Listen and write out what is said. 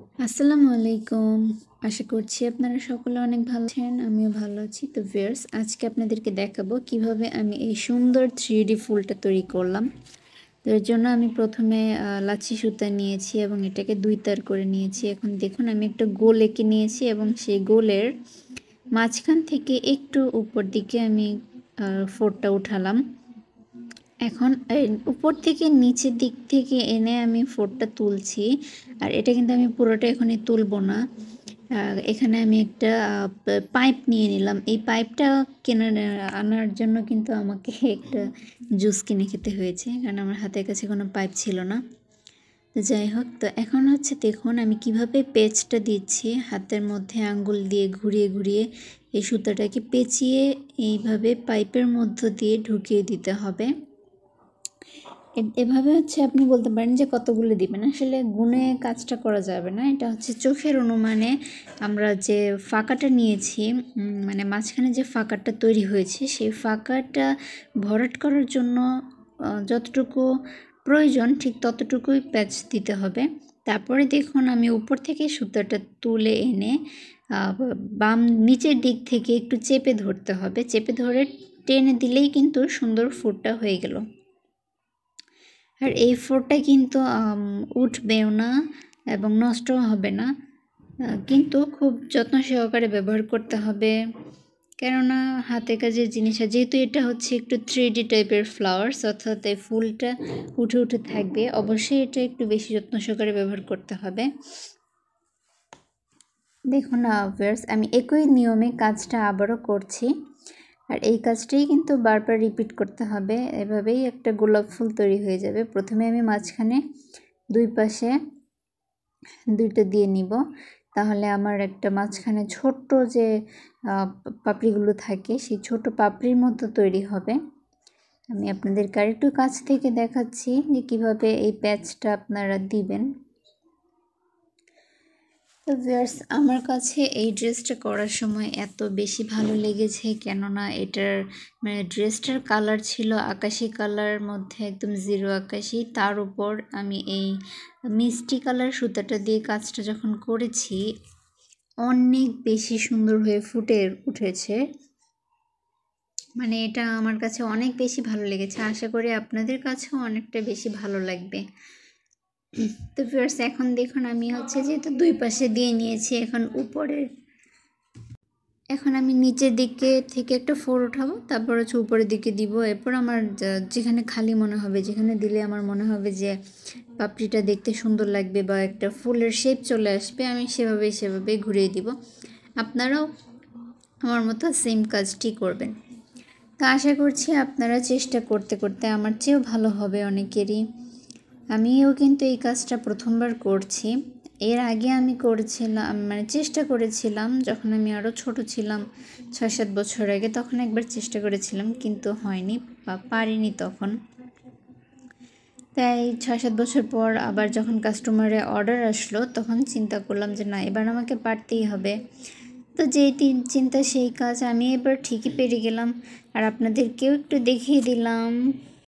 আসসালামু আলাইকুম। আশা করছি আপনারা সকলে অনেক ভালো আছেন। আমিও ভালো আছি। তো ভিউয়ার্স, আজকে আপনাদেরকে দেখাবো কিভাবে আমি এই সুন্দর 3D ফুলটা তৈরি করলাম। তো এর জন্য আমি প্রথমে লাচ্ছি সুতা নিয়েছি এবং এটাকে 2 তার করে নিয়েছি। এখন দেখুন আমি একটা গোল এঁকে নিয়েছি এবং সেই গোলের মাঝখান থেকে একটু উপর দিকে আমি ফোরটা উঠালাম। এখন উপর থেকে নিচের দিক থেকে এনে আমি ফোরটা তুলছি। আর এটা কিন্তু আমি পুরোটা এখনই তুলব না। এখানে আমি একটা পাইপ নিয়ে নিলাম। এই পাইপটা আনার জন্য কিন্তু আমাকে একটা জুস কিনে খেতে হয়েছে, কারণ আমার হাতের কাছে কোনো পাইপ ছিল না। তো যাই হোক, তো এখন হচ্ছে দেখুন আমি কিভাবে পেঁচটা দিচ্ছি। হাতের মধ্যে আঙ্গুল দিয়ে ঘুরিয়ে ঘুরিয়ে এই সুতাটাকে পেঁচিয়ে এইভাবে পাইপের মধ্য দিয়ে ঢুকিয়ে দিতে হবে। এভাবে হচ্ছে আপনি বলতে পারেন যে কতগুলো দিবেন, আসলে গুণে কাজটা করা যাবে না। এটা হচ্ছে চোখের অনুমানে আমরা যে ফাঁকাটা নিয়েছি, মানে মাঝখানে যে ফাঁকাটা তৈরি হয়েছে সেই ফাঁকাটা ভরাট করার জন্য যতটুকু প্রয়োজন ঠিক ততটুকুই প্যাচ দিতে হবে। তারপরে দেখুন আমি উপর থেকে সুতাটা তুলে এনে বাম নিচের দিক থেকে একটু চেপে ধরতে হবে। চেপে ধরে টেনে দিলেই কিন্তু সুন্দর ফুলটা হয়ে গেল। আর এই ফোরটা কিন্তু উঠবেও না এবং নষ্টও হবে না, কিন্তু খুব যত্ন সহকারে ব্যবহার করতে হবে, কেননা হাতে কাজের জিনিস। যেহেতু এটা হচ্ছে একটু 3D টাইপের ফ্লাওয়ার্স, অর্থাৎ এই ফুলটা উঠে উঠে থাকবে, অবশ্যই এটা একটু বেশি যত্ন সহকারে ব্যবহার করতে হবে। দেখুন ভিউয়ার্স, আমি একই নিয়মে কাজটা আবারও করছি। আর এই কাজটাই কিন্তু বারবার রিপিট করতে হবে, এভাবেই একটা গোলাপ ফুল তৈরি হয়ে যাবে। প্রথমে আমি মাঝখানে দুই পাশে দুইটা দিয়ে নিব, তাহলে আমার একটা মাঝখানে ছোট্ট যে পাপড়িগুলো থাকে সেই ছোট পাপড়ির মতো তৈরি হবে। আমি আপনাদেরকে আরেকটু কাছ থেকে দেখাচ্ছি যে কীভাবে এই প্যাচটা আপনারা দিবেন। তো ভিউয়ার্স, আমার কাছে এই ড্রেসটা করার সময় এত বেশি ভালো লেগেছে, কেননা এটার মানে ড্রেসটার কালার ছিল আকাশি কালারের মধ্যে একদম জিরো আকাশি, তার উপর আমি এই মিষ্টি কালার সুতাটা দিয়ে কাজটা যখন করেছি অনেক বেশি সুন্দর হয়ে ফুটে উঠেছে। মানে এটা আমার কাছে অনেক বেশি ভালো লেগেছে, আশা করি আপনাদের কাছেও অনেকটা বেশি ভালো লাগবে। তো ভিউয়ার্স, এখন দেখুন আমি হচ্ছে যেহেতু দুই পাশে দিয়ে নিয়েছি, এখন আমি নিচের দিকে থেকে একটা ফোর উঠাবো, তারপর হচ্ছে উপরের দিকে দিব। এরপর আমার যেখানে খালি মনে হবে, যেখানে দিলে আমার মনে হবে যে পাপড়িটা দেখতে সুন্দর লাগবে বা একটা ফুলের শেপ চলে আসবে, আমি সেভাবেই ঘুরিয়ে দিব। আপনারাও আমার মতো সেম কাজটি করবেন। তো আশা করছি আপনারা চেষ্টা করতে করতে আমার চেয়েও ভালো হবে অনেকেরই। আমিও কিন্তু এই কাজটা প্রথমবার করছি। এর আগে আমি করেছিলাম, মানে চেষ্টা করেছিলাম যখন আমি আরও ছোট ছিলাম, 6-7 বছর আগে, তখন একবার চেষ্টা করেছিলাম কিন্তু হয়নি বা পারিনি তখন। তাই 6-7 বছর পর আবার যখন কাস্টমারের অর্ডার আসলো তখন চিন্তা করলাম যে না, এবার আমাকে পারতেই হবে। তো যেই চিন্তা সেই কাজ, আমি এবার ঠিকই পেরে গেলাম। আর আপনাদেরকেও একটু দেখিয়ে দিলাম